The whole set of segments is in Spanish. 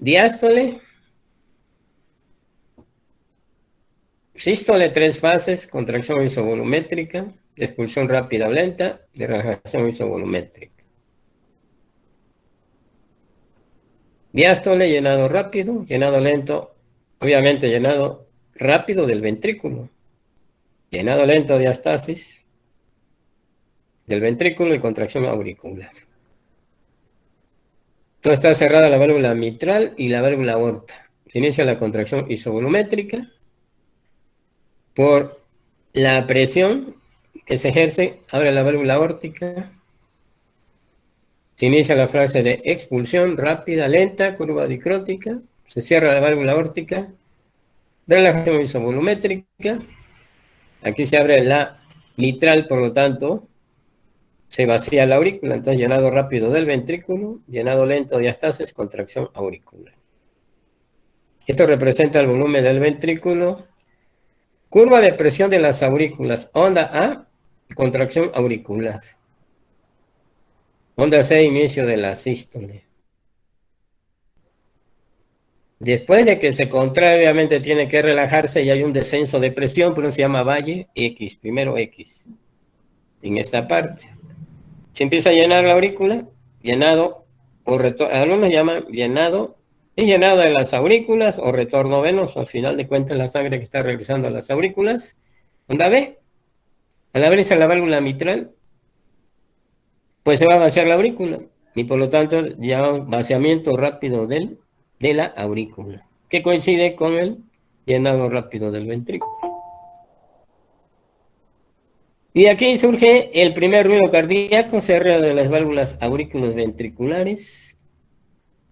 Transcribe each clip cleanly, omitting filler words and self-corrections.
Diástole, sístole 3 fases, contracción isovolumétrica, expulsión rápida o lenta, de relajación isovolumétrica. Diástole, llenado rápido, llenado lento, obviamente llenado rápido del ventrículo. Llenado lento, diastasis del ventrículo y contracción auricular. Entonces está cerrada la válvula mitral y la válvula aorta. Se inicia la contracción isovolumétrica por la presión que se ejerce, abre la válvula aórtica. Se inicia la fase de expulsión rápida, lenta, curva dicrótica. Se cierra la válvula aórtica. Relajación isovolumétrica. Aquí se abre la mitral, por lo tanto, se vacía la aurícula. Entonces, llenado rápido del ventrículo, llenado lento de diástasis, contracción auricular. Esto representa el volumen del ventrículo. Curva de presión de las aurículas. Onda A, contracción auricular. Onda C, inicio de la sístole. Después de que se contrae, obviamente tiene que relajarse y hay un descenso de presión, pero se llama valle X, primero X, en esta parte. Se empieza a llenar la aurícula, llenado o retorno, algunos llaman llenado, es llenado de las aurículas o retorno venoso, al final de cuentas la sangre que está regresando a las aurículas. Onda B, al abrirse la válvula mitral, pues se va a vaciar la aurícula y por lo tanto ya un vaciamiento rápido de la aurícula, que coincide con el llenado rápido del ventrículo. Y aquí surge el primer ruido cardíaco, cierre de las válvulas aurículos ventriculares.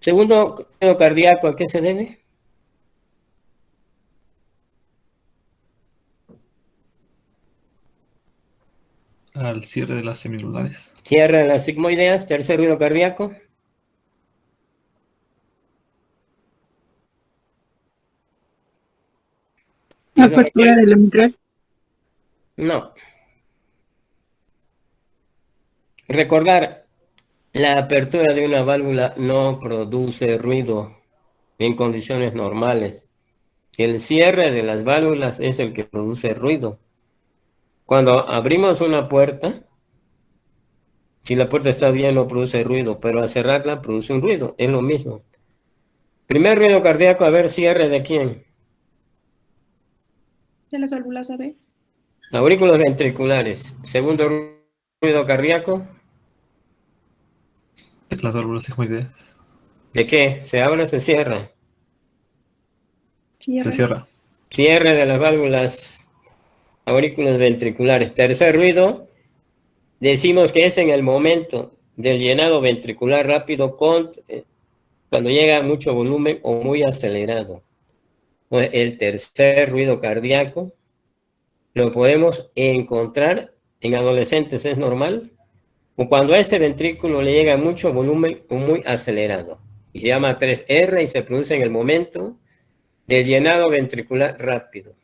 Segundo ruido cardíaco, ¿a qué se debe? Al cierre de las semilulares. Cierre de las sigmoideas. Tercer ruido cardíaco. Apertura de la mitral. No. Recordar, la apertura de una válvula no produce ruido en condiciones normales. El cierre de las válvulas es el que produce ruido. Cuando abrimos una puerta, si la puerta está bien no produce ruido, pero al cerrarla produce un ruido, es lo mismo. Primer ruido cardíaco, a ver, cierre de quién. De las válvulas AB. Aurículos ventriculares. Segundo ruido cardíaco. De las válvulas sigmoideas. ¿De qué? ¿Se abre o se cierra? Se cierra. Cierre de las válvulas aurículos ventriculares. Tercer ruido, decimos que es en el momento del llenado ventricular rápido cuando llega mucho volumen o muy acelerado. El tercer ruido cardíaco lo podemos encontrar en adolescentes, es normal, o cuando a este ventrículo le llega mucho volumen o muy acelerado. Y se llama 3R y se produce en el momento del llenado ventricular rápido.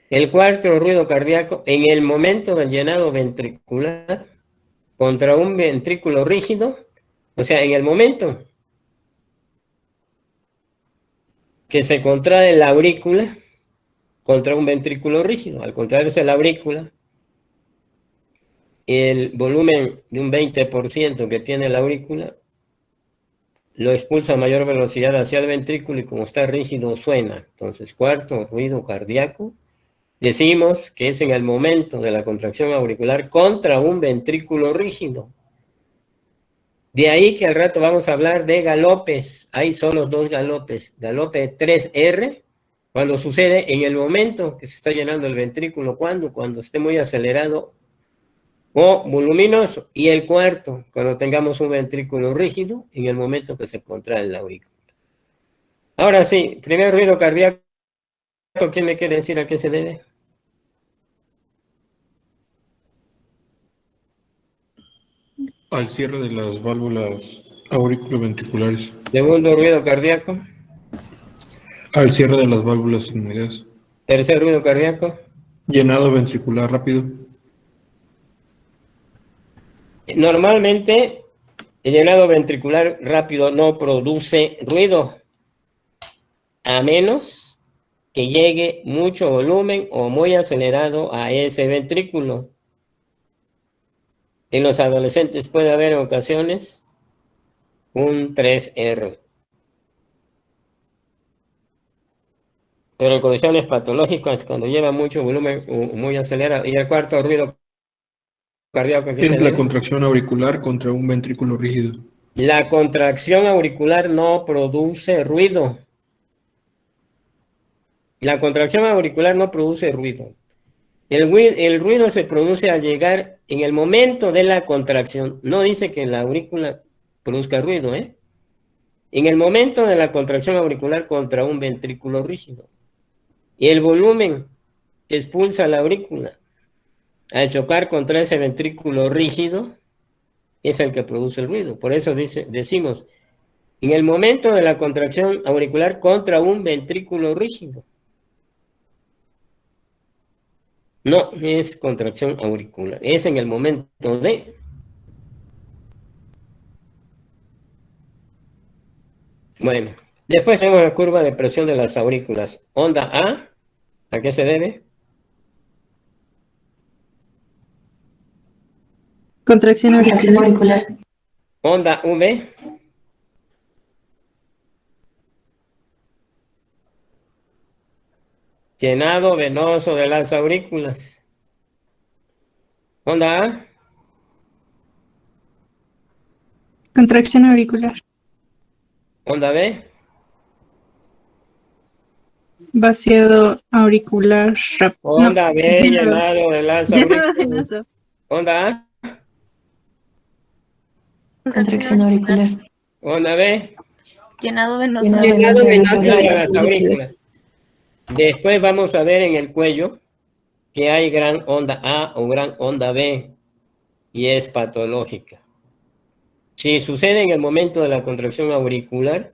El cuarto ruido cardíaco, en el momento del llenado ventricular contra un ventrículo rígido, o sea, en el momento que se contrae la aurícula contra un ventrículo rígido. Al contraerse la aurícula, el volumen de un 20% que tiene la aurícula lo expulsa a mayor velocidad hacia el ventrículo y como está rígido suena. Entonces, cuarto ruido cardíaco, decimos que es en el momento de la contracción auricular contra un ventrículo rígido. De ahí que al rato vamos a hablar de galopes. Hay solo 2 galopes. Galope 3R, cuando sucede en el momento que se está llenando el ventrículo. ¿Cuándo? Cuando esté muy acelerado o voluminoso. Y el cuarto, cuando tengamos un ventrículo rígido, en el momento que se contrae la aurícula. Ahora sí, primer ruido cardíaco. ¿Quién me quiere decir a qué se debe? Al cierre de las válvulas auriculoventriculares. Segundo ruido cardíaco. Al cierre de las válvulas sigmoideas. Tercer ruido cardíaco. Llenado ventricular rápido. Normalmente El llenado ventricular rápido no produce ruido, a menos que llegue mucho volumen o muy acelerado a ese ventrículo. En los adolescentes puede haber en ocasiones un 3R. Pero en condiciones patológicas, cuando lleva mucho volumen o muy acelerado, y el cuarto ruido cardíaco que Es la contracción auricular contra un ventrículo rígido. La contracción auricular no produce ruido. La contracción auricular no produce ruido. El ruido se produce al llegar en el momento de la contracción. No dice que la aurícula produzca ruido, ¿eh? En el momento de la contracción auricular contra un ventrículo rígido. Y el volumen que expulsa la aurícula al chocar contra ese ventrículo rígido es el que produce el ruido. Por eso decimos, en el momento de la contracción auricular contra un ventrículo rígido. No es contracción auricular, es en el momento de... Bueno, después tenemos la curva de presión de las aurículas. Onda ¿a qué se debe? Contracción auricular. Onda V. Llenado venoso de las aurículas. Onda A. Contracción auricular. Onda B. Vaciado auricular rápido. Onda B, llenado de las aurículas. Onda A. Contracción auricular. Onda B. Llenado venoso. Llenado venoso De las aurículas. Después vamos a ver en el cuello que hay gran onda A o gran onda B y es patológica. Si sucede en el momento de la contracción auricular,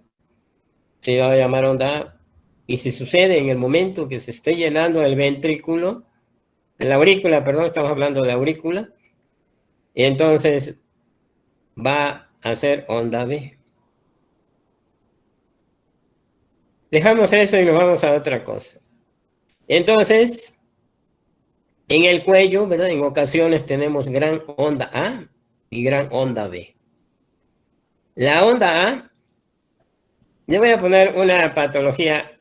se va a llamar onda A. Y si sucede en el momento que se esté llenando el ventrículo, la aurícula, perdón, estamos hablando de aurícula, entonces va a ser onda B. Dejamos eso y nos vamos a otra cosa. Entonces, en el cuello, ¿verdad? En ocasiones tenemos gran onda A y gran onda B. La onda A, yo voy a poner una patología,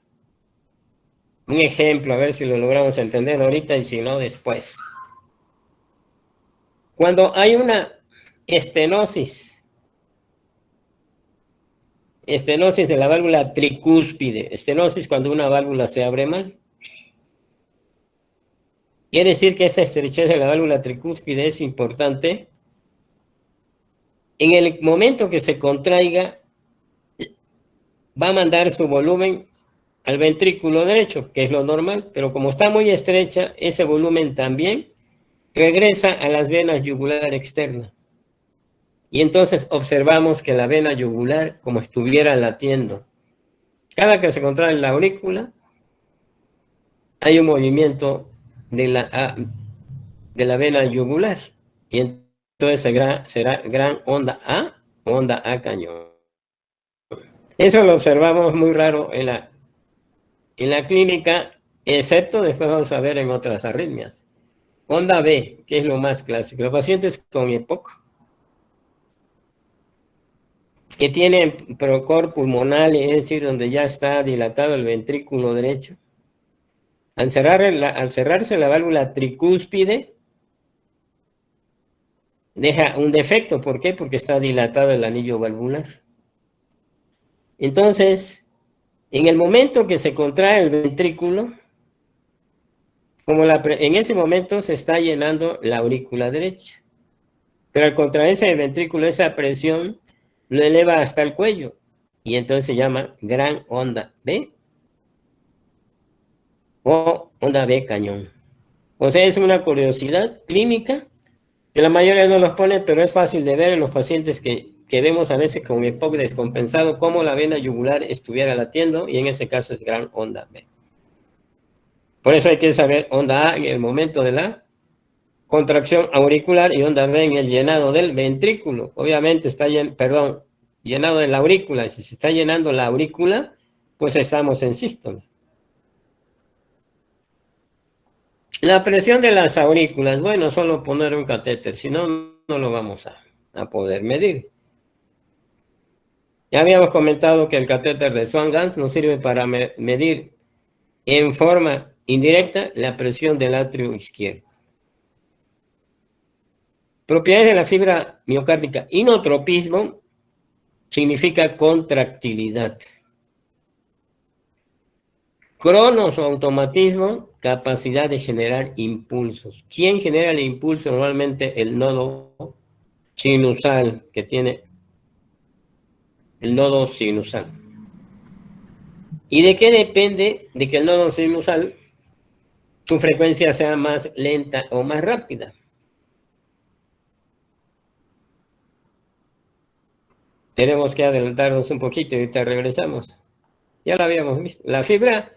un ejemplo, a ver si lo logramos entender ahorita y si no, después. Cuando hay una estenosis de la válvula tricúspide, estenosis cuando una válvula se abre mal. Quiere decir que esta estrechez de la válvula tricúspide es importante. En el momento que se contraiga, va a mandar su volumen al ventrículo derecho, que es lo normal, pero como está muy estrecha, ese volumen también regresa a las venas yugular externa. Y entonces observamos que la vena yugular como estuviera latiendo. Cada que se contrae la aurícula, hay un movimiento de la vena yugular. Y entonces será gran onda A cañón. Eso lo observamos muy raro en la clínica, excepto después vamos a ver en otras arritmias. Onda B, que es lo más clásico. Los pacientes con EPOC, que tienen procor pulmonal, es decir, donde ya está dilatado el ventrículo derecho, al cerrarse la válvula tricúspide, deja un defecto. ¿Por qué? Porque está dilatado el anillo valvular. Entonces, en el momento que se contrae el ventrículo, en ese momento se está llenando la aurícula derecha. Pero al contraerse el ventrículo, esa presión lo eleva hasta el cuello. Y entonces se llama gran onda B o onda B cañón. O sea, es una curiosidad clínica que la mayoría no los pone, pero es fácil de ver en los pacientes que vemos a veces con EPOC descompensado, como la vena yugular estuviera latiendo, y en ese caso es gran onda B. Por eso hay que saber onda A en el momento de la contracción auricular y onda B en el llenado del ventrículo. Obviamente está llenado de la aurícula. Si se está llenando la aurícula, pues estamos en sístole. La presión de las aurículas, bueno, solo poner un catéter, si no, no lo vamos a poder medir. Ya habíamos comentado que el catéter de Swan-Ganz nos sirve para medir en forma indirecta la presión del atrio izquierdo. Propiedades de la fibra miocárdica. Inotropismo significa contractilidad. Cronos o automatismo, capacidad de generar impulsos. ¿Quién genera el impulso? Normalmente el nodo sinusal, que tiene el nodo sinusal. ¿Y de qué depende de que el nodo sinusal, su frecuencia sea más lenta o más rápida? Tenemos que adelantarnos un poquito y ahorita regresamos. Ya la habíamos visto. La fibra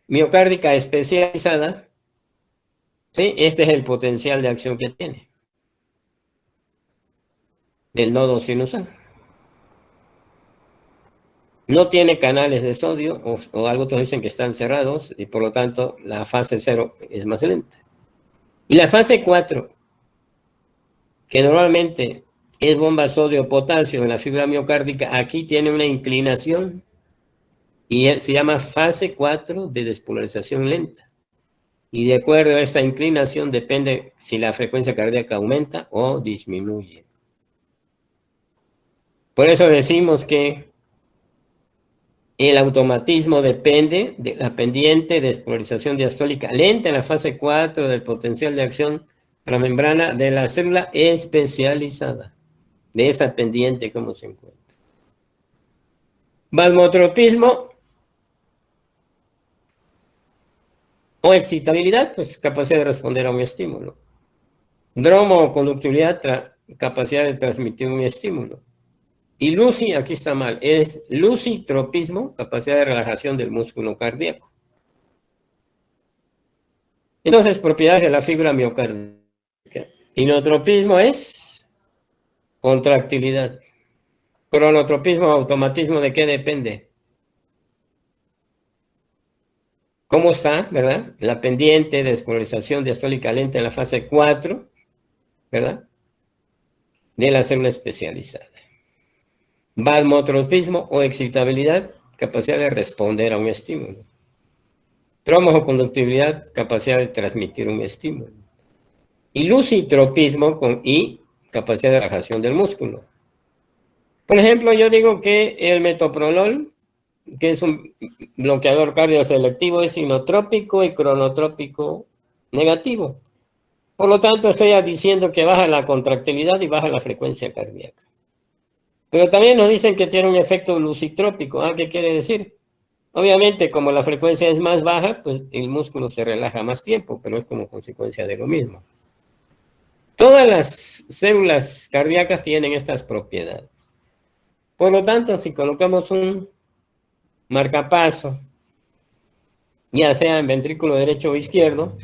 miocárdica especializada, ¿sí? Este es el potencial de acción que tiene del nodo sinusal. No tiene canales de sodio, o algo otros dicen que están cerrados, y por lo tanto la fase 0 es más lenta. Y la fase 4, que normalmente es bomba sodio-potasio en la fibra miocárdica, aquí tiene una inclinación, y se llama fase 4 de despolarización lenta. Y de acuerdo a esa inclinación depende si la frecuencia cardíaca aumenta o disminuye. Por eso decimos que el automatismo depende de la pendiente de despolarización diastólica lenta en la fase 4 del potencial de acción transmembrana de la célula especializada, de esa pendiente como se encuentra. Vasmotropismo o excitabilidad, pues capacidad de responder a un estímulo. Dromo o conductividad, capacidad de transmitir un estímulo. Y luci, aquí está mal, es lucitropismo, capacidad de relajación del músculo cardíaco. Entonces, propiedades de la fibra miocárdica. Inotropismo es contractilidad. Cronotropismo, automatismo, ¿de qué depende? ¿Cómo está, verdad? La pendiente de despolarización diastólica lenta en la fase 4, ¿verdad? De la célula especializada. Vasmotropismo o excitabilidad, capacidad de responder a un estímulo. Tromos o conductividad, capacidad de transmitir un estímulo. Y lucitropismo con I, capacidad de relajación del músculo. Por ejemplo, yo digo que el metoprolol, que es un bloqueador cardioselectivo, es inotrópico y cronotrópico negativo. Por lo tanto, estoy diciendo que baja la contractilidad y baja la frecuencia cardíaca. Pero también nos dicen que tiene un efecto lucitrópico. ¿Qué quiere decir? Obviamente, como la frecuencia es más baja, pues el músculo se relaja más tiempo, pero es como consecuencia de lo mismo. Todas las células cardíacas tienen estas propiedades. Por lo tanto, si colocamos un marcapaso, ya sea en ventrículo derecho o izquierdo,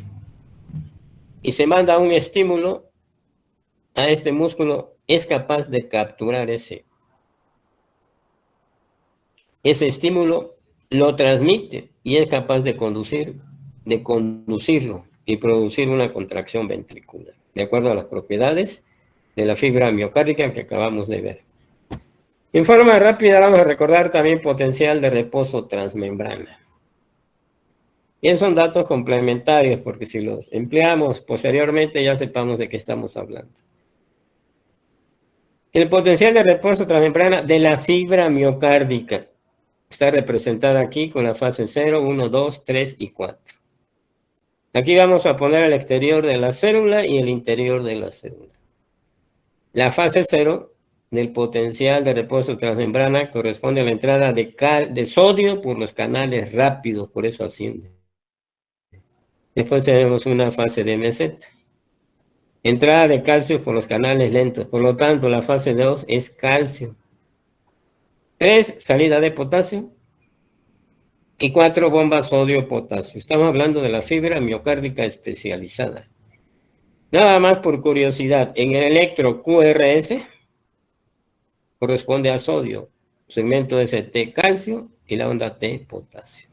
y se manda un estímulo a este músculo, es capaz de capturar ese estímulo, lo transmite y es capaz de conducirlo y producir una contracción ventricular, de acuerdo a las propiedades de la fibra miocárdica que acabamos de ver. En forma rápida vamos a recordar también potencial de reposo transmembrana. Y son datos complementarios porque si los empleamos posteriormente ya sepamos de qué estamos hablando. El potencial de reposo transmembrana de la fibra miocárdica está representada aquí con la fase 0, 1, 2, 3 y 4. Aquí vamos a poner el exterior de la célula y el interior de la célula. La fase 0 del potencial de reposo transmembrana corresponde a la entrada de sodio por los canales rápidos, por eso asciende. Después tenemos una fase de meseta. Entrada de calcio por los canales lentos, por lo tanto la fase 2 es calcio. 3, salida de potasio. Y 4, bomba sodio-potasio. Estamos hablando de la fibra miocárdica especializada. Nada más por curiosidad, en el electro QRS corresponde a sodio, segmento ST calcio y la onda T potasio.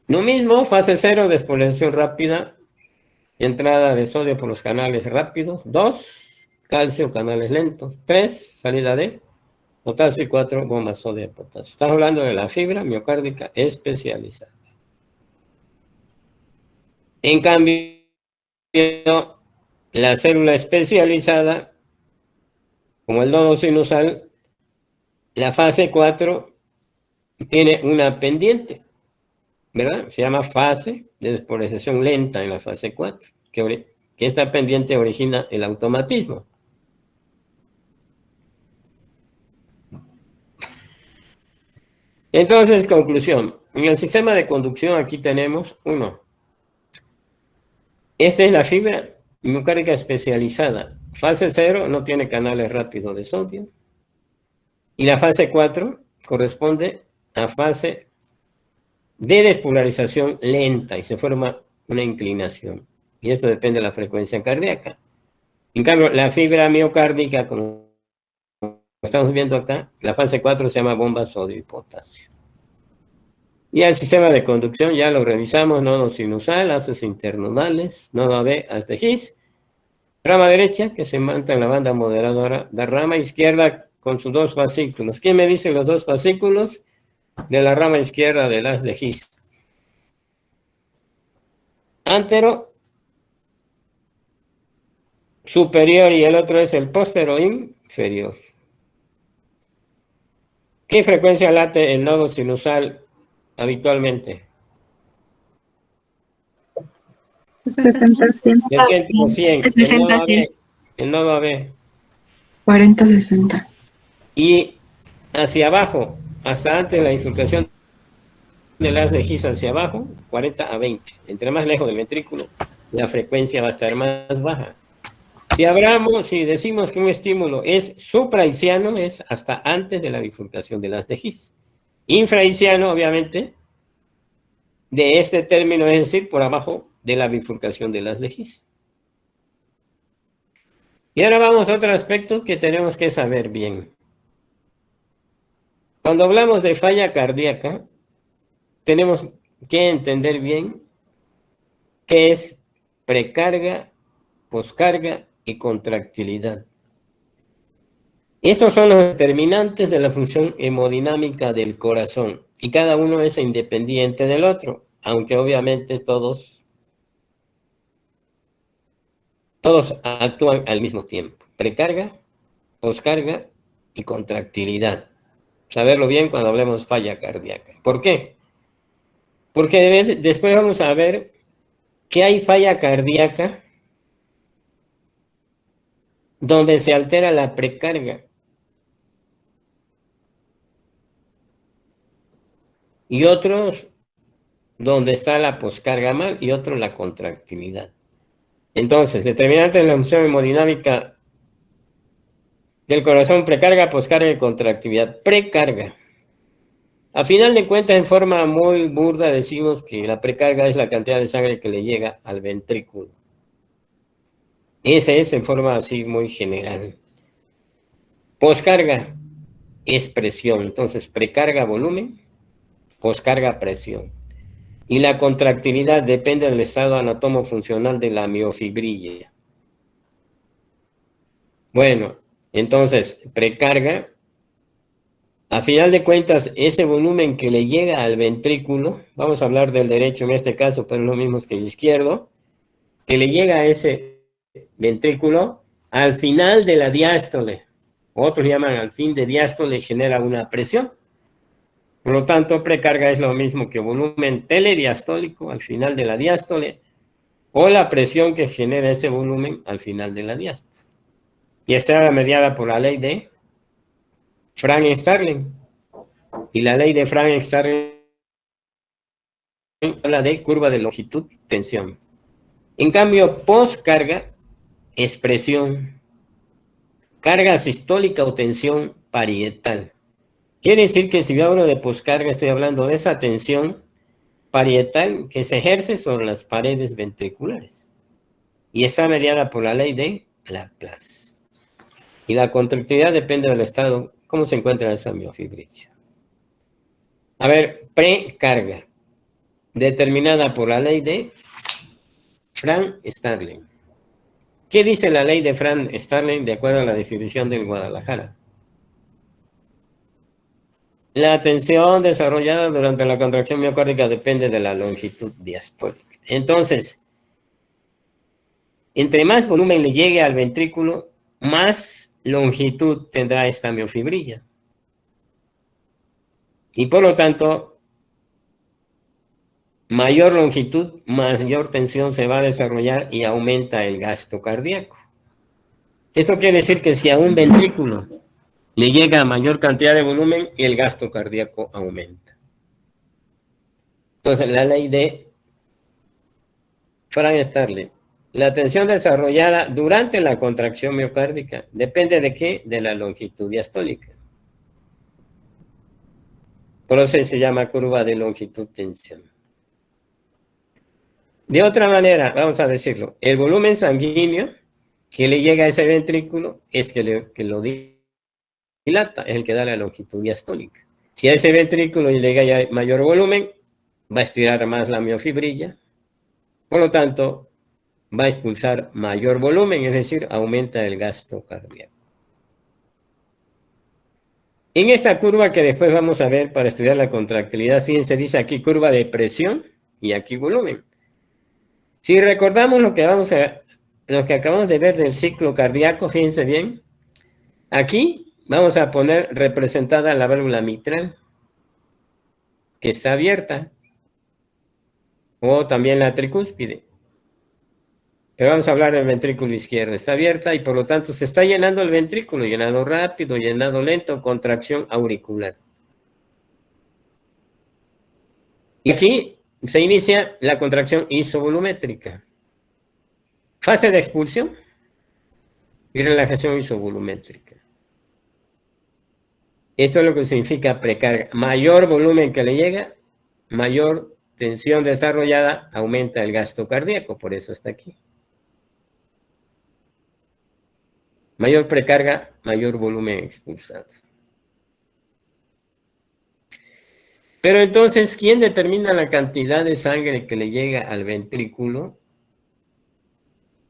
Lo mismo, fase 0, despolarización rápida, entrada de sodio por los canales rápidos. 2, calcio, canales lentos. 3, salida de potasio. Y 4, bomba sodio de potasio. Estamos hablando de la fibra miocárdica especializada. En cambio, la célula especializada, como el nodo sinusal, la fase 4 tiene una pendiente, ¿verdad? Se llama fase de despolarización lenta en la fase 4, que esta pendiente origina el automatismo. Entonces, conclusión. En el sistema de conducción aquí tenemos 1. Esta es la fibra miocárdica especializada. Fase 0 no tiene canales rápidos de sodio. Y la fase 4 corresponde a fase de despolarización lenta y se forma una inclinación. Y esto depende de la frecuencia cardíaca. En cambio, la fibra miocárdica, como estamos viendo acá, la fase 4 se llama bomba sodio y potasio. Y el sistema de conducción ya lo revisamos: nodo sinusal, haces internodales, nodo AB, haz de His, rama derecha que se monta en la banda moderadora, la rama izquierda con sus 2 fascículos. ¿Quién me dice los 2 fascículos de la rama izquierda del haz de His? Antero superior y el otro es el postero inferior. ¿Qué frecuencia late el nodo sinusal habitualmente? 60, 100. De 100 60, 100. El nodo AB. 40, 60. Y hacia abajo, hasta antes de la infiltración del haz de His hacia abajo, 40 a 20. Entre más lejos del ventrículo, la frecuencia va a estar más baja. Si decimos que un estímulo es supraisiano, es hasta antes de la bifurcación del haz de His. Infraisiano, obviamente, de este término, es decir, por abajo de la bifurcación del haz de His. Y ahora vamos a otro aspecto que tenemos que saber bien. Cuando hablamos de falla cardíaca, tenemos que entender bien qué es precarga, poscarga y contractilidad. Estos son los determinantes de la función hemodinámica del corazón, y cada uno es independiente del otro, aunque obviamente todos actúan al mismo tiempo. Precarga, poscarga y contractilidad. Saberlo bien cuando hablemos falla cardíaca. ¿Por qué? Porque después vamos a ver que hay falla cardíaca donde se altera la precarga y otros donde está la poscarga mal y otro la contractilidad. Entonces, determinante de la función hemodinámica del corazón: precarga, poscarga y contractilidad. Precarga. A final de cuentas, en forma muy burda, decimos que la precarga es la cantidad de sangre que le llega al ventrículo. Ese es en forma así muy general. Poscarga es presión. Entonces, precarga volumen, poscarga presión. Y la contractilidad depende del estado anatomo-funcional de la miofibrilla. Bueno, entonces, precarga, a final de cuentas, ese volumen que le llega al ventrículo, vamos a hablar del derecho en este caso, pero es lo mismo que el izquierdo, que le llega a ese ventrículo al final de la diástole. Otros llaman al fin de diástole, genera una presión. Por lo tanto, precarga es lo mismo que volumen telediastólico al final de la diástole, o la presión que genera ese volumen al final de la diástole. Y está mediada por la ley de Frank-Starling. Y la ley de Frank-Starling habla de curva de longitud-tensión. En cambio, poscarga es presión, carga sistólica o tensión parietal. Quiere decir que si yo hablo de poscarga, estoy hablando de esa tensión parietal que se ejerce sobre las paredes ventriculares y está mediada por la ley de Laplace. Y la contractilidad depende del estado, cómo se encuentra esa miofibrilla. A ver, precarga, determinada por la ley de Frank-Starling. ¿Qué dice la ley de Frank-Starling de acuerdo a la definición del Guadalajara? La tensión desarrollada durante la contracción miocárdica depende de la longitud diastólica. Entonces, entre más volumen le llegue al ventrículo, más longitud tendrá esta miofibrilla. Y por lo tanto, mayor longitud, mayor tensión se va a desarrollar y aumenta el gasto cardíaco. Esto quiere decir que si a un ventrículo le llega a mayor cantidad de volumen, el gasto cardíaco aumenta. Entonces, la ley de Frank-Starling. La tensión desarrollada durante la contracción miocárdica depende de ¿qué? De la longitud diastólica. Por eso se llama curva de longitud-tensión. De otra manera, vamos a decirlo, el volumen sanguíneo que le llega a ese ventrículo es que lo dilata, es el que da la longitud diastólica. Si a ese ventrículo le llega ya mayor volumen, va a estirar más la miofibrilla, por lo tanto, va a expulsar mayor volumen, es decir, aumenta el gasto cardíaco. En esta curva que después vamos a ver para estudiar la contractilidad, fíjense, dice aquí curva de presión y aquí volumen. Si recordamos lo que acabamos de ver del ciclo cardíaco, fíjense bien, aquí vamos a poner representada la válvula mitral, que está abierta, o también la tricúspide. Pero vamos a hablar del ventrículo izquierdo, está abierta y por lo tanto se está llenando el ventrículo, llenado rápido, llenado lento, contracción auricular. Y aquí se inicia la contracción isovolumétrica. Fase de expulsión y relajación isovolumétrica. Esto es lo que significa precarga. Mayor volumen que le llega, mayor tensión desarrollada, aumenta el gasto cardíaco, por eso está aquí. Mayor precarga, mayor volumen expulsado. Pero entonces, ¿quién determina la cantidad de sangre que le llega al ventrículo?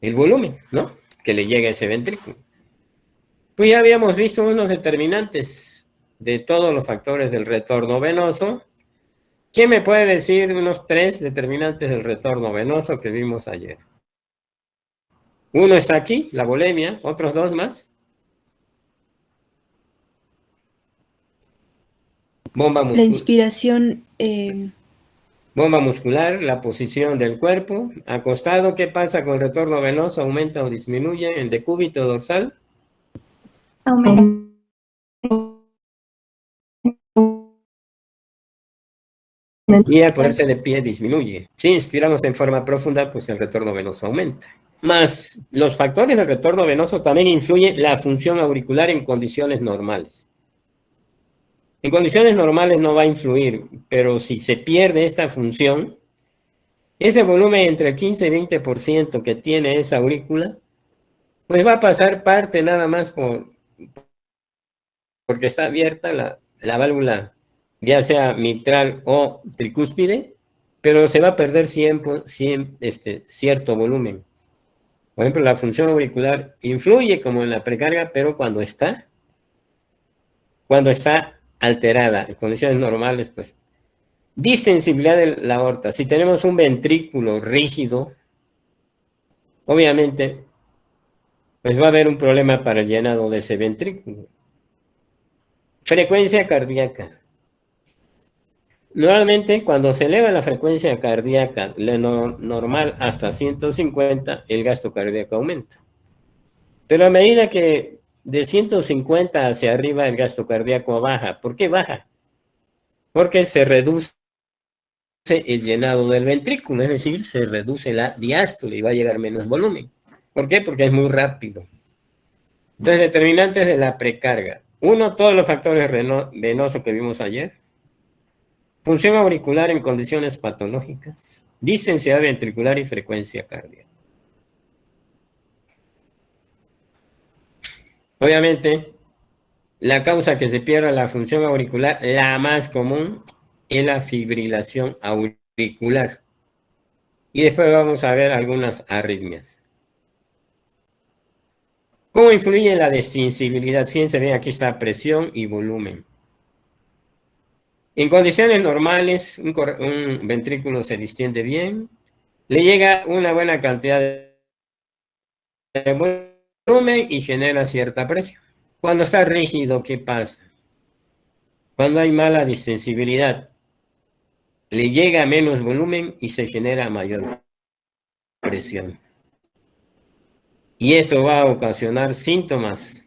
El volumen, ¿no? Que le llega a ese ventrículo. Pues ya habíamos visto unos determinantes de todos los factores del retorno venoso. ¿Quién me puede decir unos 3 determinantes del retorno venoso que vimos ayer? Uno está aquí, la volemia, otros 2 más. Bomba muscular. La inspiración. Bomba muscular, la posición del cuerpo. Acostado, ¿qué pasa con el retorno venoso? ¿Aumenta o disminuye en decúbito dorsal? Aumenta. Y al ponerse de pie disminuye. Si inspiramos en forma profunda, pues el retorno venoso aumenta. Más los factores del retorno venoso también influyen la función auricular en condiciones normales. En condiciones normales no va a influir, pero si se pierde esta función, ese volumen entre el 15 y 20% que tiene esa aurícula, pues va a pasar parte nada más porque está abierta la válvula, ya sea mitral o tricúspide, pero se va a perder cierto volumen. Por ejemplo, la función auricular influye como en la precarga, pero cuando está alterada, en condiciones normales, pues, distensibilidad de la aorta. Si tenemos un ventrículo rígido, obviamente, pues va a haber un problema para el llenado de ese ventrículo. Frecuencia cardíaca. Normalmente, cuando se eleva la frecuencia cardíaca, lo normal hasta 150, el gasto cardíaco aumenta. Pero a medida que de 150 hacia arriba el gasto cardíaco baja. ¿Por qué baja? Porque se reduce el llenado del ventrículo, es decir, se reduce la diástole y va a llegar menos volumen. ¿Por qué? Porque es muy rápido. Entonces, determinantes de la precarga. Uno, todos los factores venosos que vimos ayer. Función auricular en condiciones patológicas, distensidad ventricular y frecuencia cardíaca. Obviamente, la causa que se pierda la función auricular, la más común, es la fibrilación auricular. Y después vamos a ver algunas arritmias. ¿Cómo influye la distensibilidad? Fíjense bien, aquí está presión y volumen. En condiciones normales, un ventrículo se distiende bien, le llega una buena cantidad de volumen y genera cierta presión. Cuando está rígido, ¿qué pasa? Cuando hay mala distensibilidad, le llega menos volumen y se genera mayor presión. Y esto va a ocasionar síntomas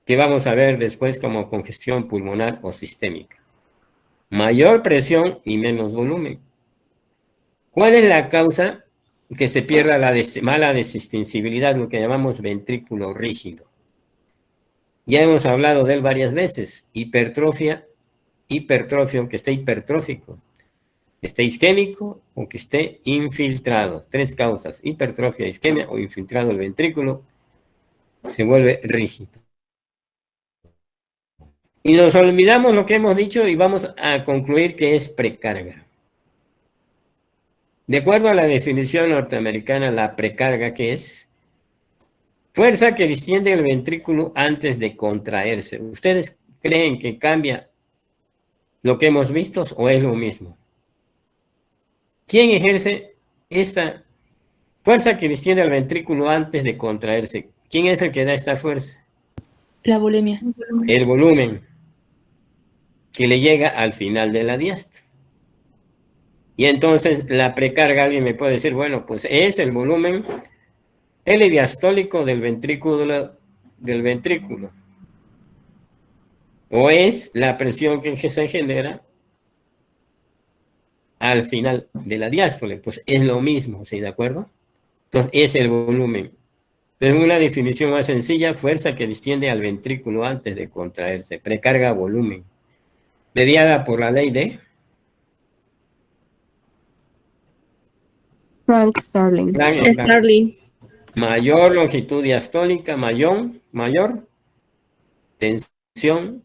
que vamos a ver después como congestión pulmonar o sistémica. Mayor presión y menos volumen. ¿Cuál es la causa que se pierda la mala distensibilidad, lo que llamamos ventrículo rígido? Ya hemos hablado de él varias veces. Hipertrofia, que esté hipertrófico, que esté isquémico o que esté infiltrado. 3 causas: hipertrofia, isquemia o infiltrado el ventrículo, se vuelve rígido. Y nos olvidamos lo que hemos dicho y vamos a concluir que es precarga. De acuerdo a la definición norteamericana, la precarga, ¿qué es? Fuerza que distiende el ventrículo antes de contraerse. ¿Ustedes creen que cambia lo que hemos visto o es lo mismo? ¿Quién ejerce esta fuerza que distiende el ventrículo antes de contraerse? ¿Quién es el que da esta fuerza? La bulimia. El volumen que le llega al final de la diástole. Y entonces la precarga, alguien me puede decir, bueno, pues es el volumen telediastólico del ventrículo. O es la presión que se genera al final de la diástole. Pues es lo mismo, ¿sí? ¿De acuerdo? Entonces es el volumen. Pero una definición más sencilla: fuerza que distiende al ventrículo antes de contraerse. Precarga volumen. Mediada por la ley de Frank Starling. Starling. mayor longitud diastólica, mayor tensión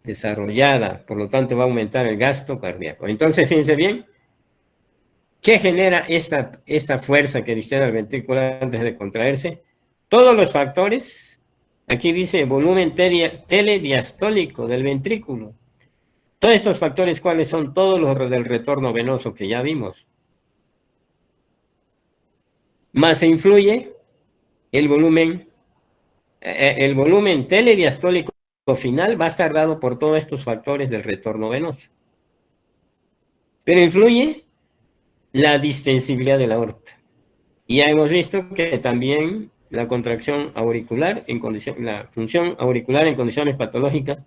desarrollada, por lo tanto va a aumentar el gasto cardíaco. Entonces, fíjense bien, ¿qué genera esta fuerza que distiende al ventrículo antes de contraerse? Todos los factores, aquí dice volumen telediastólico del ventrículo. Todos estos factores, ¿cuáles son? Todos los del retorno venoso que ya vimos. Más se influye el volumen telediastólico final va a estar dado por todos estos factores del retorno venoso. Pero influye la distensibilidad de la aorta. Y ya hemos visto que también la contracción auricular la función auricular en condiciones patológicas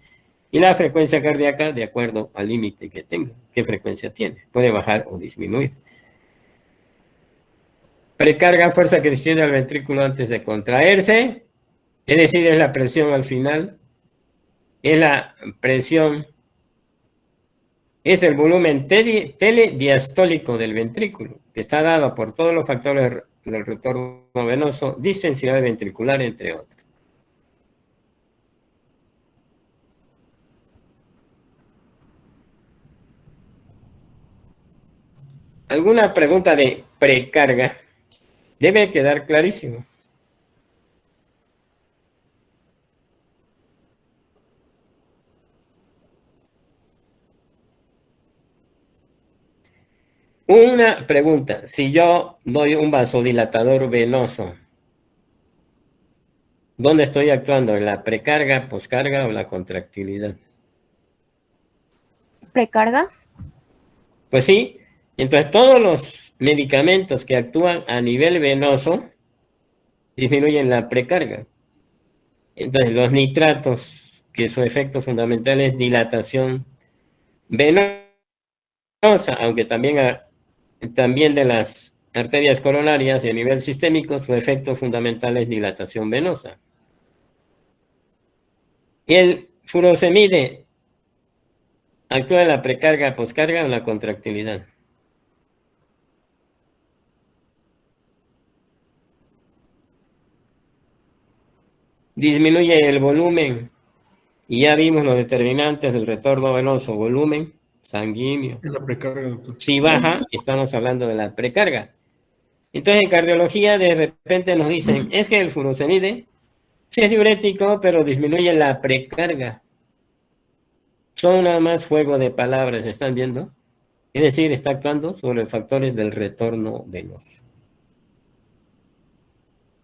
y la frecuencia cardíaca de acuerdo al límite que tenga. ¿Qué frecuencia tiene? Puede bajar o disminuir. Precarga, fuerza que distiende al ventrículo antes de contraerse, es decir, es la presión al final, es la presión, es el volumen telediastólico del ventrículo, que está dado por todos los factores del retorno venoso, distensidad ventricular, entre otros. ¿Alguna pregunta de precarga? Debe quedar clarísimo. Una pregunta: si yo doy un vasodilatador venoso, ¿dónde estoy actuando? ¿En la precarga, poscarga o la contractilidad? Precarga. Pues sí. Entonces todos los medicamentos que actúan a nivel venoso disminuyen la precarga. Entonces los nitratos, que su efecto fundamental es dilatación venosa, aunque también de las arterias coronarias y a nivel sistémico, su efecto fundamental es dilatación venosa. Y el furosemide actúa en la precarga, poscarga o la contractilidad. Disminuye el volumen. Y ya vimos los determinantes del retorno venoso, volumen sanguíneo. En la precarga, doctor. Si baja, estamos hablando de la precarga. Entonces, en cardiología, de repente nos dicen, es que el furosemide sí es diurético, pero disminuye la precarga. Son nada más juego de palabras, ¿están viendo? Es decir, está actuando sobre factores del retorno venoso.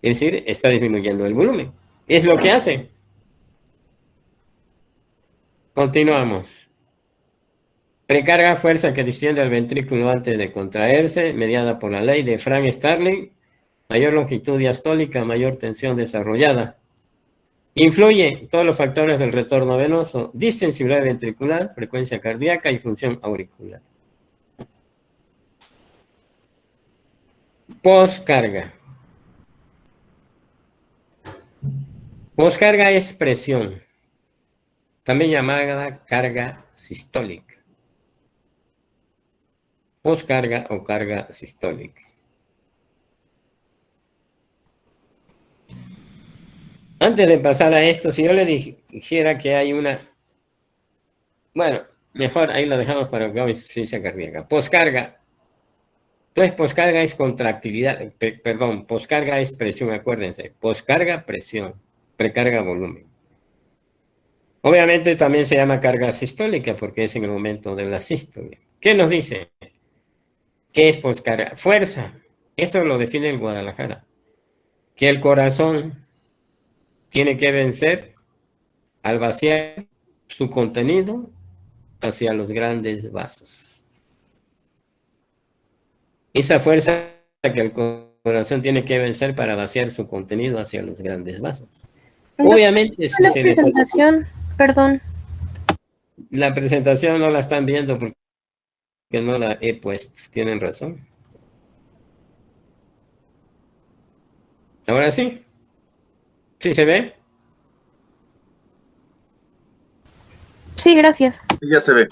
Es decir, está disminuyendo el volumen. Es lo que hace. Continuamos. Precarga, fuerza que distiende al ventrículo antes de contraerse, mediada por la ley de Frank-Starling, mayor longitud diastólica, mayor tensión desarrollada. Influye todos los factores del retorno venoso, distensibilidad ventricular, frecuencia cardíaca y función auricular. Poscarga. Poscarga es presión, también llamada carga sistólica. Poscarga o carga sistólica. Antes de pasar a esto, si yo le dijera que hay una... Bueno, mejor ahí lo dejamos para que hagamos insuficiencia cardíaca. Poscarga. Entonces, poscarga es contractilidad, perdón, poscarga es presión, acuérdense. Poscarga, presión. Precarga, volumen. Obviamente también se llama carga sistólica porque es en el momento de la sístole. ¿Qué nos dice? ¿Qué es poscarga? Fuerza. Esto lo define el Guadalajara. Que el corazón tiene que vencer al vaciar su contenido hacia los grandes vasos. Esa fuerza que el corazón tiene que vencer para vaciar su contenido hacia los grandes vasos. Obviamente, si La se presentación, perdón. la presentación no la están viendo porque no la he puesto. Tienen razón. Ahora sí. ¿Sí se ve? Sí, gracias. Y ya se ve.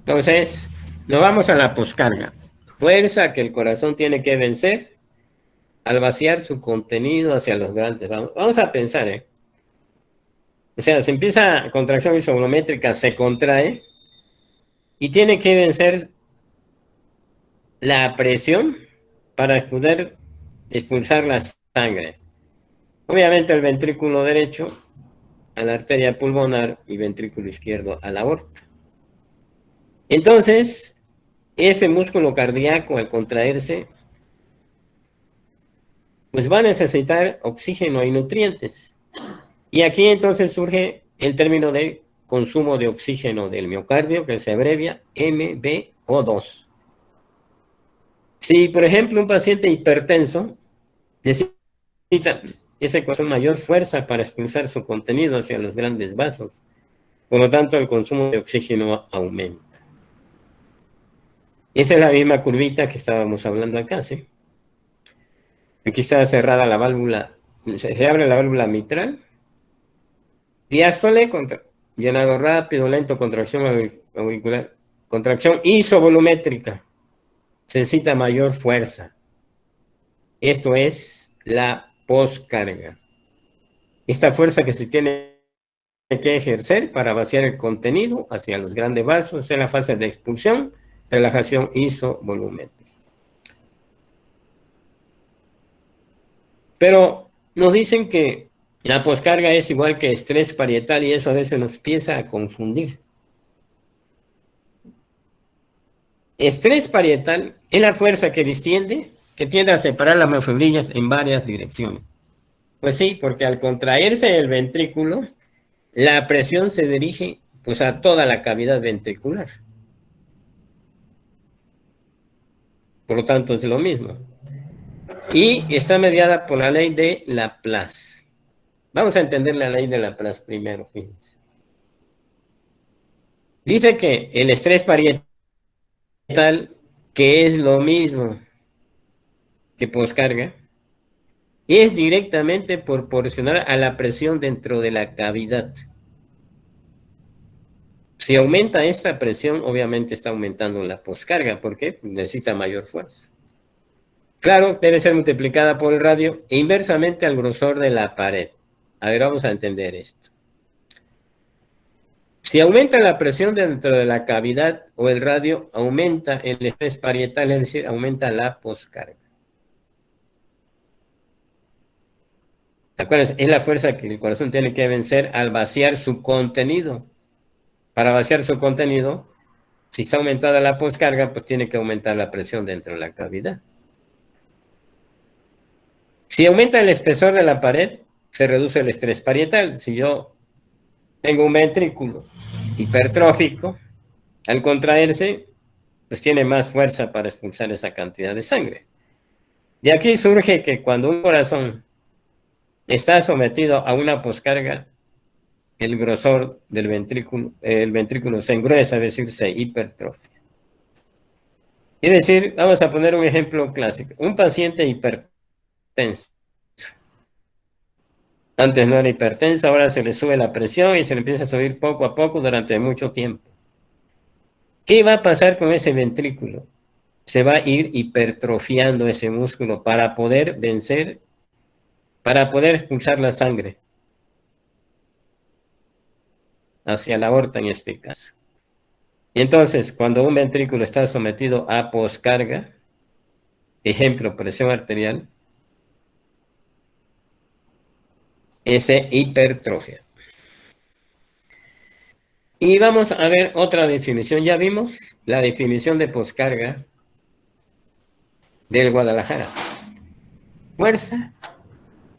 Entonces, nos vamos a la poscarga. Fuerza que el corazón tiene que vencer al vaciar su contenido hacia los grandes. Vamos a pensar, ¿eh? O sea, se empieza contracción isovolumétrica, se contrae y tiene que vencer la presión para poder expulsar la sangre. Obviamente el ventrículo derecho a la arteria pulmonar y ventrículo izquierdo a la aorta. Entonces, ese músculo cardíaco al contraerse, pues va a necesitar oxígeno y nutrientes. Y aquí entonces surge el término de consumo de oxígeno del miocardio, que se abrevia MbO2. Si, por ejemplo, un paciente hipertenso necesita ese corazón mayor fuerza para expulsar su contenido hacia los grandes vasos, por lo tanto el consumo de oxígeno aumenta. Esa es la misma curvita que estábamos hablando acá, ¿sí? Aquí está cerrada la válvula, se abre la válvula mitral, diástole, llenado rápido, lento, contracción auricular, contracción isovolumétrica, se necesita mayor fuerza. Esto es la poscarga. Esta fuerza que se tiene que ejercer para vaciar el contenido hacia los grandes vasos en la fase de expulsión, relajación isovolumétrica. Pero nos dicen que la poscarga es igual que estrés parietal y eso a veces nos empieza a confundir. Estrés parietal es la fuerza que distiende, que tiende a separar las miofibrillas en varias direcciones. Pues sí, porque al contraerse el ventrículo, la presión se dirige pues a toda la cavidad ventricular. Por lo tanto, es lo mismo. Y está mediada por la ley de Laplace. Vamos a entender la ley de Laplace primero, fíjense. Dice que el estrés parietal, que es lo mismo que poscarga, es directamente proporcional a la presión dentro de la cavidad. Si aumenta esta presión, obviamente está aumentando la poscarga. ¿Por qué? Necesita mayor fuerza. Claro, debe ser multiplicada por el radio e inversamente al grosor de la pared. A ver, vamos a entender esto. Si aumenta la presión dentro de la cavidad o el radio, aumenta el estrés parietal, es decir, aumenta la poscarga. Acuérdense, es la fuerza que el corazón tiene que vencer al vaciar su contenido. Para vaciar su contenido, si está aumentada la poscarga, pues tiene que aumentar la presión dentro de la cavidad. Si aumenta el espesor de la pared, se reduce el estrés parietal. Si yo tengo un ventrículo hipertrófico, al contraerse, pues tiene más fuerza para expulsar esa cantidad de sangre. De aquí surge que cuando un corazón está sometido a una poscarga, el grosor del ventrículo, el ventrículo se engruesa, es decir, se hipertrofia. Es decir, vamos a poner un ejemplo clásico. Un paciente hipertenso. Antes no era hipertenso, ahora se le sube la presión y se le empieza a subir poco a poco durante mucho tiempo. ¿Qué va a pasar con ese ventrículo? Se va a ir hipertrofiando ese músculo para poder vencer, para poder expulsar la sangre hacia la aorta en este caso. Y entonces, cuando un ventrículo está sometido a poscarga, ejemplo, presión arterial, se hipertrofia. Y vamos a ver otra definición. Ya vimos la definición de poscarga del Guadalajara. Fuerza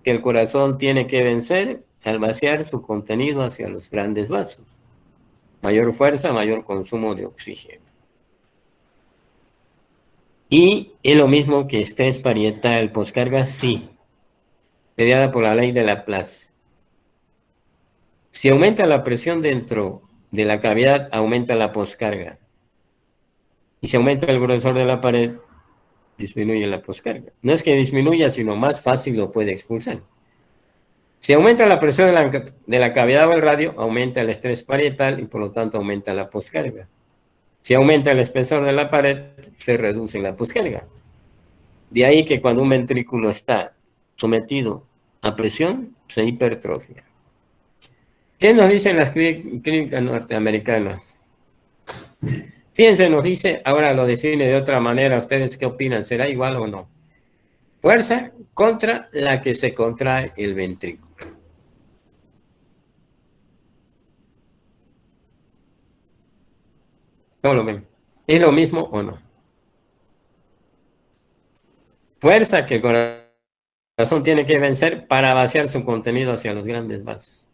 que el corazón tiene que vencer al vaciar su contenido hacia los grandes vasos. Mayor fuerza, mayor consumo de oxígeno. Y es lo mismo que estrés parietal, poscarga, sí, mediada por la ley de Laplace. Si aumenta la presión dentro de la cavidad, aumenta la poscarga. Y si aumenta el grosor de la pared, disminuye la poscarga. No es que disminuya, sino más fácil lo puede expulsar. Si aumenta la presión de la cavidad o el radio, aumenta el estrés parietal y por lo tanto aumenta la poscarga. Si aumenta el espesor de la pared, se reduce la poscarga. De ahí que cuando un ventrículo está sometido a presión, se hipertrofia. ¿Qué nos dicen las clínicas norteamericanas? Fíjense, nos dice, ahora lo define de otra manera. ¿Ustedes qué opinan? ¿Será igual o no? Fuerza contra la que se contrae el ventrículo. ¿Cómo lo ven? ¿Es lo mismo o no? Fuerza que el corazón tiene que vencer para vaciar su contenido hacia los grandes vasos.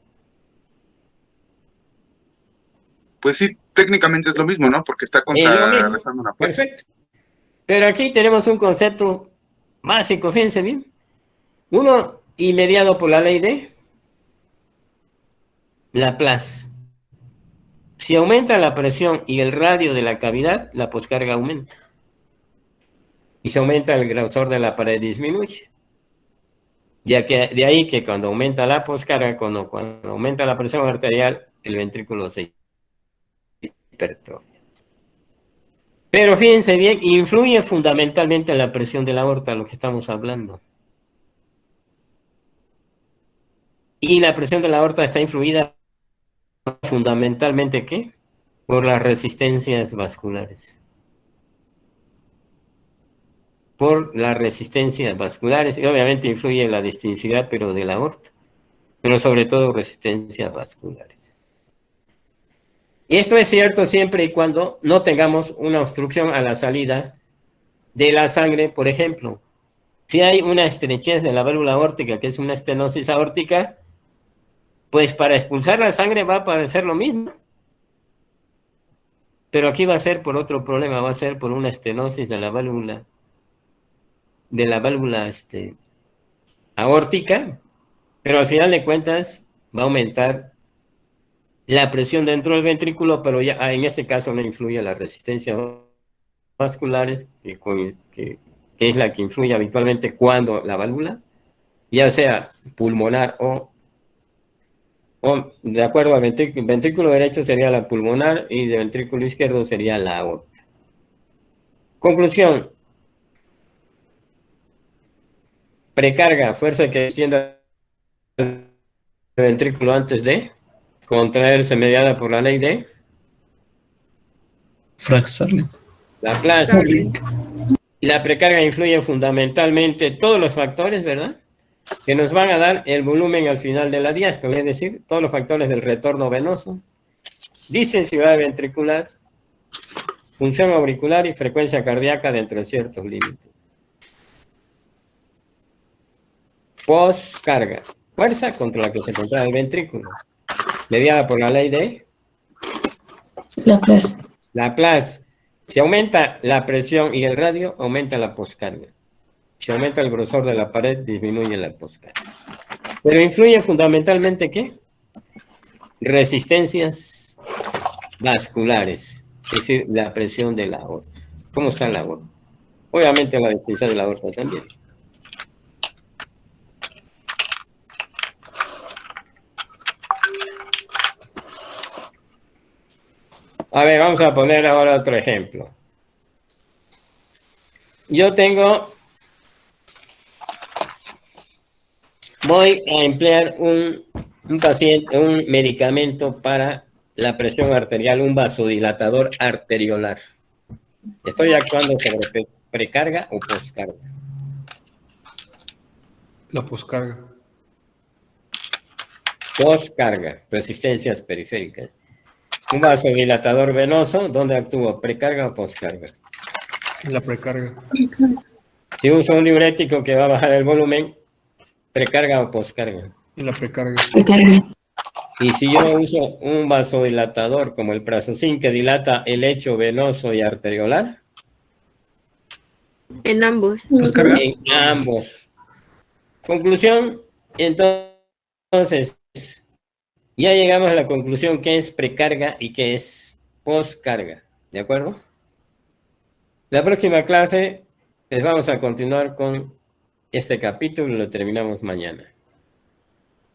Pues sí, técnicamente es lo mismo, ¿no? Porque está contrarrestando una fuerza. Perfecto. Pero aquí tenemos un concepto básico, fíjense bien. Uno, y mediado por la ley de Laplace. Si aumenta la presión y el radio de la cavidad, la poscarga aumenta. Y si aumenta el grosor de la pared, disminuye. De ahí que cuando aumenta la poscarga, cuando aumenta la presión arterial, el ventrículo se hipertrofia. Pero fíjense bien, influye fundamentalmente en la presión de la aorta, lo que estamos hablando. Y la presión de la aorta está influida fundamentalmente, ¿qué? Por las resistencias vasculares. Por las resistencias vasculares, y obviamente influye la distincicidad, pero de la aorta, pero sobre todo resistencias vasculares. Y esto es cierto siempre y cuando no tengamos una obstrucción a la salida de la sangre, por ejemplo. Si hay una estrechez de la válvula aórtica, que es una estenosis aórtica, pues para expulsar la sangre va a parecer lo mismo. Pero aquí va a ser por otro problema, va a ser por una estenosis de la válvula aórtica, pero al final de cuentas va a aumentar la presión dentro del ventrículo, pero ya en este caso no influye las resistencias vasculares, que es la que influye habitualmente cuando la válvula, ya sea pulmonar o de acuerdo al ventrículo derecho sería la pulmonar y de ventrículo izquierdo sería la aorta. Conclusión. Precarga, fuerza que extienda el ventrículo antes de contraerse mediada por la ley de Frank-Starling. Laplace. Y la precarga influye fundamentalmente todos los factores, ¿verdad? Que nos van a dar el volumen al final de la diástole, es decir, todos los factores del retorno venoso, distensividad ventricular, función auricular y frecuencia cardíaca dentro de ciertos límites. Postcarga, fuerza contra la que se contrae el ventrículo, mediada por la ley de Laplace. Laplace. Si aumenta la presión y el radio, aumenta la postcarga. Si aumenta el grosor de la pared, disminuye la postcarga. Pero influye fundamentalmente, ¿qué? Resistencias vasculares, es decir, la presión de la aorta. ¿Cómo está la aorta? Obviamente la resistencia de la aorta también. A ver, vamos a poner ahora otro ejemplo. Yo voy a emplear un medicamento para la presión arterial, un vasodilatador arteriolar. ¿Estoy actuando sobre precarga o postcarga? La poscarga. Postcarga, resistencias periféricas. Un vasodilatador venoso, ¿dónde actúa? ¿Precarga o postcarga? La precarga. Si uso un diurético que va a bajar el volumen, ¿precarga o postcarga? En la precarga. Precarga. Y si yo uso un vasodilatador como el prazosin que dilata el lecho venoso y arteriolar, En ambos. Poscarga. en ambos. Conclusión, entonces, ya llegamos a la conclusión que es precarga y que es postcarga. ¿De acuerdo? La próxima clase les vamos a continuar con este capítulo y lo terminamos mañana.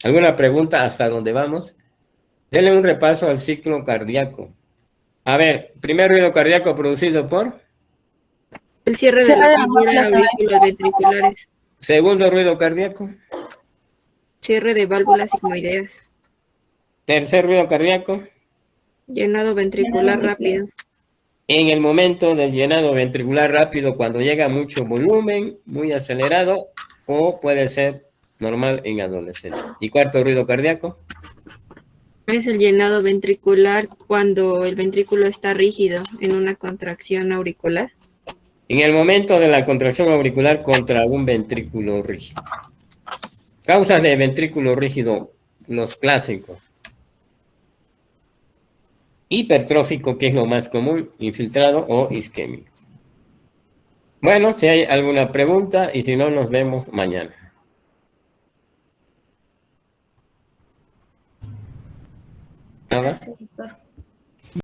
¿Alguna pregunta hasta dónde vamos? Denle un repaso al ciclo cardíaco. A ver, primer ruido cardíaco producido por. El cierre de la válvula aurículas ventriculares. Segundo ruido cardíaco. Cierre de válvulas sigmoideas. Tercer ruido cardíaco. Llenado ventricular rápido. En el momento del llenado ventricular rápido, cuando llega mucho volumen, muy acelerado, o puede ser normal en adolescentes. Y cuarto ruido cardíaco. Es el llenado ventricular cuando el ventrículo está rígido en una contracción auricular. En el momento de la contracción auricular contra un ventrículo rígido. Causas de ventrículo rígido, los clásicos. Hipertrófico, que es lo más común, infiltrado o isquémico. Bueno, si hay alguna pregunta y si no, nos vemos mañana. ¿Nada?